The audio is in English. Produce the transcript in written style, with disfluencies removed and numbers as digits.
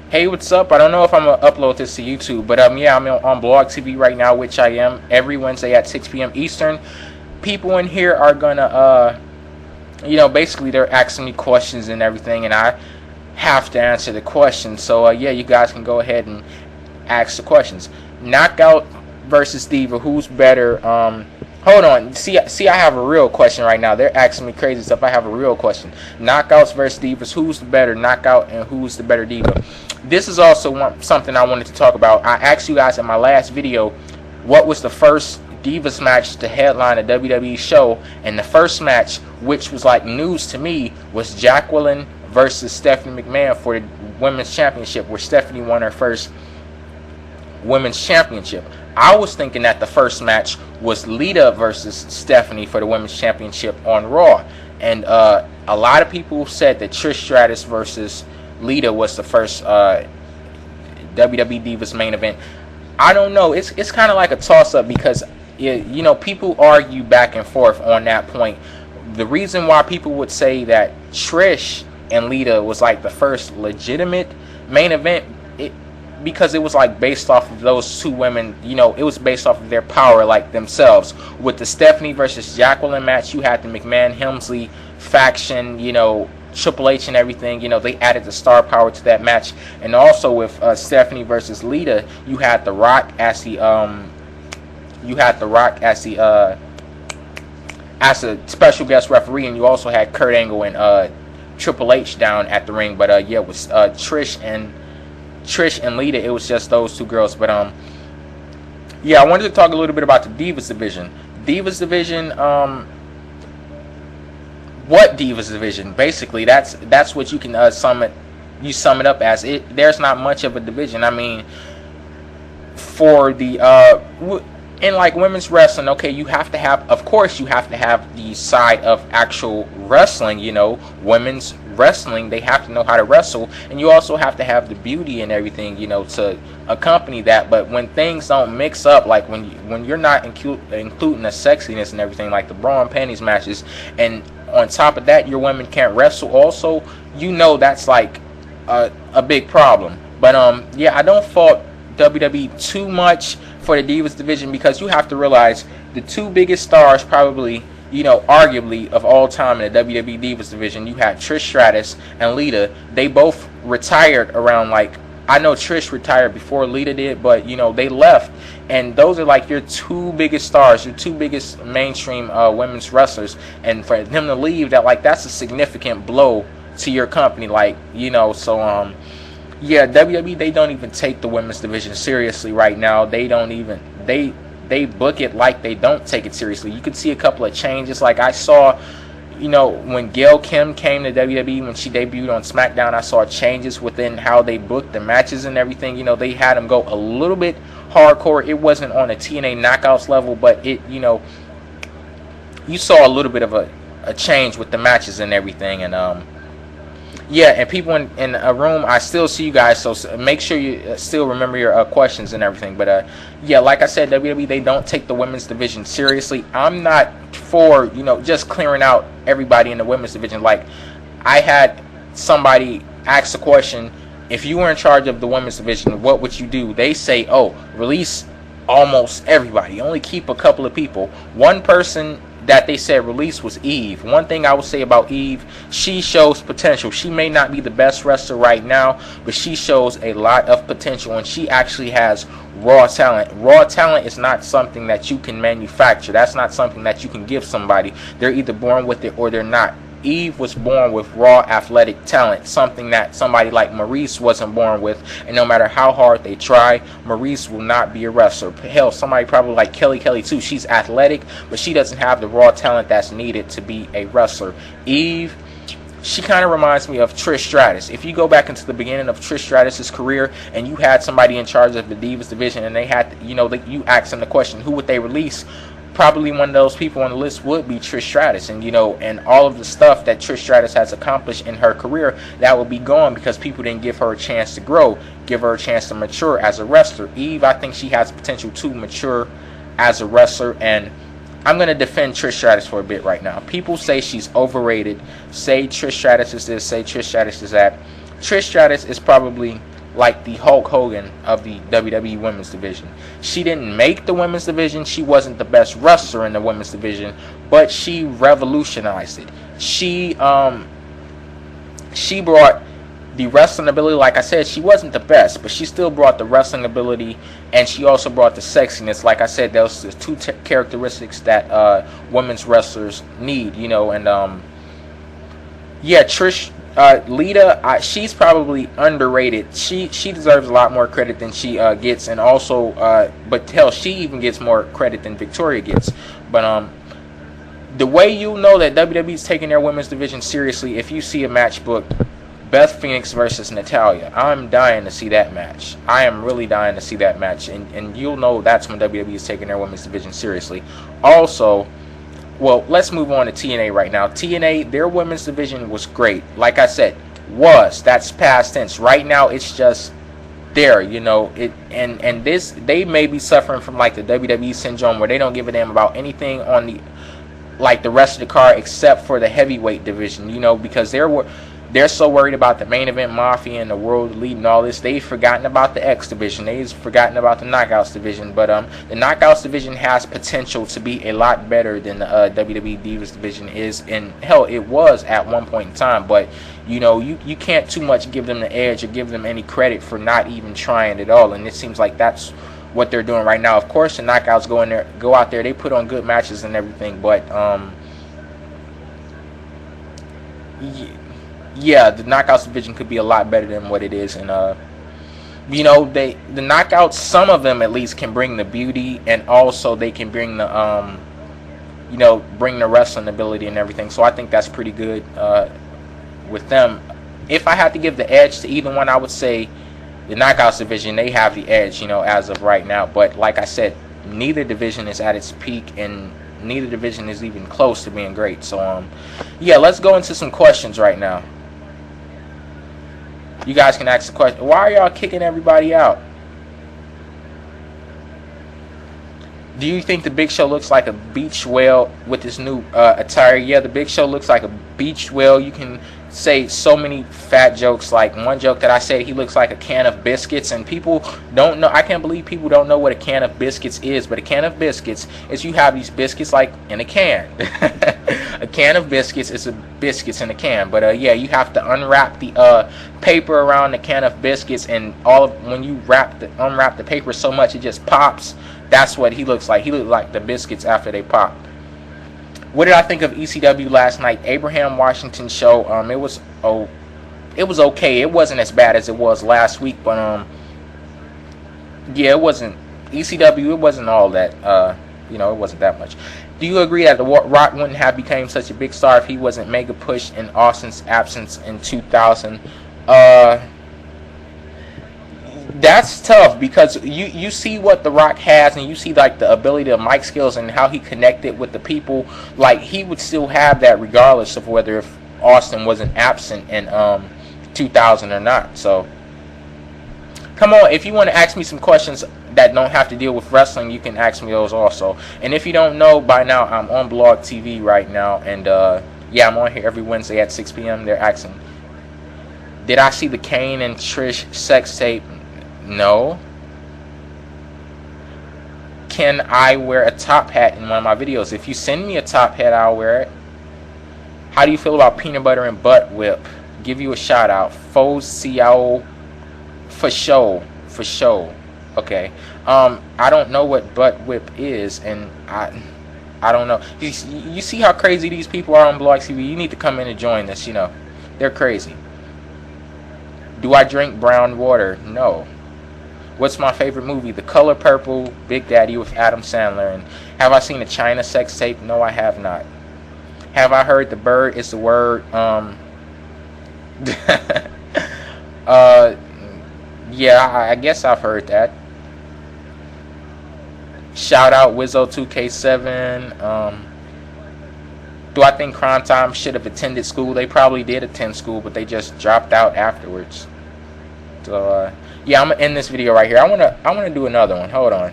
Hey, what's up? I don't know if I'm gonna upload this to YouTube, but yeah, I'm on BlogTV right now, which I am every Wednesday at 6 p.m. Eastern. People in here are gonna, basically they're asking me questions and everything, and I have to answer the questions. So yeah, you guys can go ahead and ask the questions. Knockout versus Diva, who's better? Hold on. See, I have a real question right now. They're asking me crazy stuff. I have a real question. Knockouts versus Divas, who's the better knockout and who's the better Diva? This is also something I wanted to talk about. I asked you guys in my last video, what was the first Divas match to headline a WWE show, and the first match, which was like news to me, was Jacqueline versus Stephanie McMahon for the Women's Championship, where Stephanie won her first Women's Championship. I was thinking that the first match was Lita versus Stephanie for the Women's Championship on Raw, and a lot of people said that Trish Stratus versus Lita was the first WWE Divas main event. I don't know. It's kind of like a toss-up because people argue back and forth on that point. The reason why people would say that Trish and Lita was like the first legitimate main event, because it was like based off of those two women, it was based off of their power like themselves. With the Stephanie versus Jacqueline match, you had the McMahon-Helmsley faction, Triple H and everything, they added the star power to that match. And also with Stephanie versus Lita, you had The Rock as the as a special guest referee, and you also had Kurt Angle and Triple H down at the ring. But yeah, it was Trish and Lita. It was just those two girls. But yeah, I wanted to talk a little bit about the Divas division. What Divas division? Basically, that's what you can sum it up as. There's not much of a division. I mean, for the in like women's wrestling, okay, you have to have the side of actual wrestling. Women's wrestling, they have to know how to wrestle, and you also have to have the beauty and everything, to accompany that. But when things don't mix up, like when you're not including the sexiness and everything, like the bra and panties matches, and on top of that your women can't wrestle also, that's like a big problem. But yeah, I don't fault WWE too much for the Divas division, because you have to realize the two biggest stars probably, arguably of all time in the WWE Divas division, you had Trish Stratus and Lita. They both retired around, like, I know Trish retired before Lita did, but they left, and those are like your two biggest stars, your two biggest mainstream women's wrestlers, and for them to leave, that's a significant blow to your company, so yeah, WWE, they don't even take the women's division seriously right now. They don't even they book it like they don't take it seriously. You could see a couple of changes. Like I saw, when Gail Kim came to WWE, when she debuted on SmackDown, I saw changes within how they booked the matches and everything. They had them go a little bit hardcore. It wasn't on a TNA Knockouts level, but you saw a little bit of a change with the matches and everything. And yeah, and people in a room, I still see you guys, so make sure you still remember your questions and everything. But yeah, like I said, WWE, they don't take the women's division seriously. I'm not for just clearing out everybody in the women's division. Like, I had somebody ask a question: if you were in charge of the women's division, what would you do? They say, oh, release almost everybody, only keep a couple of people. One person that they said release was Eve. One thing I would say about Eve, she shows potential. She may not be the best wrestler right now, but she shows a lot of potential, and she actually has raw talent. Raw talent is not something that you can manufacture. That's not something that you can give somebody. They're either born with it or they're not. Eve was born with raw athletic talent, something that somebody like Maurice wasn't born with, and no matter how hard they try, Maurice will not be a wrestler. Hell, somebody probably like Kelly too, she's athletic, but she doesn't have the raw talent that's needed to be a wrestler. Eve, she kind of reminds me of Trish Stratus. If you go back into the beginning of Trish Stratus's career, and you had somebody in charge of the Divas division, and they had, you asked them the question, who would they release? Probably one of those people on the list would be Trish Stratus, and and all of the stuff that Trish Stratus has accomplished in her career, that would be gone because people didn't give her a chance to grow, give her a chance to mature as a wrestler. Eve, I think she has potential to mature as a wrestler, and I'm going to defend Trish Stratus for a bit right now. People say she's overrated, say Trish Stratus is this, say Trish Stratus is that. Trish Stratus is probably like the Hulk Hogan of the WWE Women's Division. She didn't make the Women's Division. She wasn't the best wrestler in the Women's Division, but she revolutionized it. She brought the wrestling ability. Like I said, she wasn't the best, but she still brought the wrestling ability, and she also brought the sexiness. Like I said, those are two characteristics that women's wrestlers need, you know. And yeah, Trish, Lita, she's probably underrated. She deserves a lot more credit than she gets, and also, but hell, she even gets more credit than Victoria gets. But the way you know that WWE's taking their women's division seriously, if you see a match booked, Beth Phoenix versus Natalya. I'm dying to see that match. I am really dying to see that match, and you'll know that's when WWE is taking their women's division seriously. Also, well, let's move on to TNA right now. TNA, their women's division was great. Like I said, that's past tense. Right now, it's just there, you know. And this, they may be suffering from like the WWE syndrome, where they don't give a damn about anything on the rest of the card except for the heavyweight division, you know, because they're so worried about the main event mafia and the world elite and all this. They've forgotten about the X division. They've forgotten about the Knockouts division. But the Knockouts division has potential to be a lot better than the WWE Divas division is. And hell, it was at one point in time. But you know, you can't too much give them the edge or give them any credit for not even trying at all. And it seems like that's what they're doing right now. Of course, the Knockouts go out there. They put on good matches and everything. But yeah, the Knockouts division could be a lot better than what it is, and you know, the Knockouts, some of them at least can bring the beauty, and also they can bring the you know, bring the wrestling ability and everything. So I think that's pretty good with them. If I had to give the edge to either one, I would say the Knockouts division. They have the edge, you know, as of right now. But like I said, neither division is at its peak, and neither division is even close to being great. So yeah, let's go into some questions right now. You guys can ask the question. Why are y'all kicking everybody out? Do you think the Big Show looks like a beach whale with his new attire? Yeah, the Big Show looks like a beach whale. You can say so many fat jokes. Like one joke that I said, he looks like a can of biscuits, and people don't know. I can't believe people don't know what a can of biscuits is. But a can of biscuits is, you have these biscuits like in a can. A can of biscuits is biscuits in a can. But yeah, you have to unwrap the paper around the can of biscuits, and when you unwrap the paper so much it just pops. That's what he looks like. He looked like the biscuits after they popped. What did I think of ECW last night? Abraham Washington show. It was okay. It wasn't as bad as it was last week, but yeah, it wasn't ECW. It wasn't all that. You know, it wasn't that much. Do you agree that The Rock wouldn't have become such a big star if he wasn't mega pushed in Austin's absence in 2000? That's tough, because you see what The Rock has, and you see like the ability of mic skills and how he connected with the people. Like, he would still have that regardless of whether if Austin wasn't absent in 2000 or not. So come on, if you want to ask me some questions that don't have to deal with wrestling, you can ask me those also. And if you don't know by now, I'm on BlogTV right now, and yeah, I'm on here every Wednesday at 6 p.m. They're asking, did I see the Kane and Trish sex tape? No. Can I wear a top hat in one of my videos? If you send me a top hat, I'll wear it. How do you feel about peanut butter and butt whip? Give you a shout out. Faux Ciao for show. For show. Okay. I don't know what butt whip is, and I don't know. You see how crazy these people are on BlogTV? You need to come in and join this, you know. They're crazy. Do I drink brown water? No. What's my favorite movie? The Color Purple, Big Daddy with Adam Sandler. And have I seen a China sex tape? No, I have not. Have I heard the bird is the word? Yeah, I guess I've heard that. Shout out Wizzo2K7. Do I think Crime Time should have attended school? They probably did attend school, but they just dropped out afterwards. So yeah, I'm gonna end this video right here. I wanna do another one. Hold on.